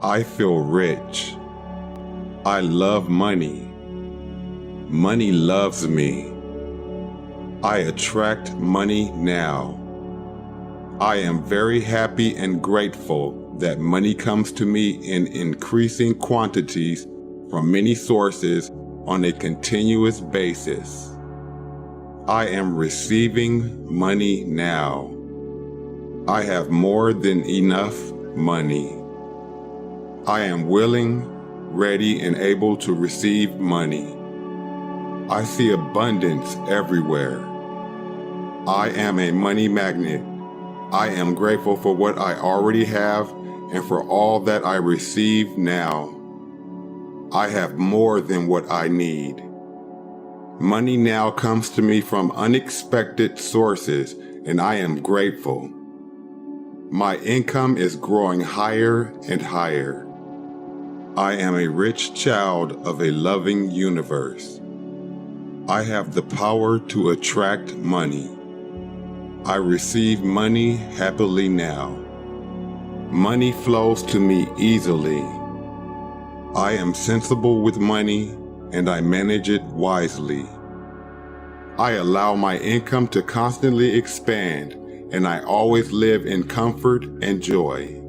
I feel rich. I love money. Money loves me. I attract money now. I am very happy and grateful that money comes to me in increasing quantities from many sources on a continuous basis. I am receiving money now. I have more than enough money. I am willing, ready, and able to receive money. I see abundance everywhere. I am a money magnet. I am grateful for what I already have and for all that I receive now. I have more than what I need. Money now comes to me from unexpected sources, and I am grateful. My income is growing higher and higher. I am a rich child of a loving universe. I have the power to attract money. I receive money happily now. Money flows to me easily. I am sensible with money and I manage it wisely. I allow my income to constantly expand and I always live in comfort and joy.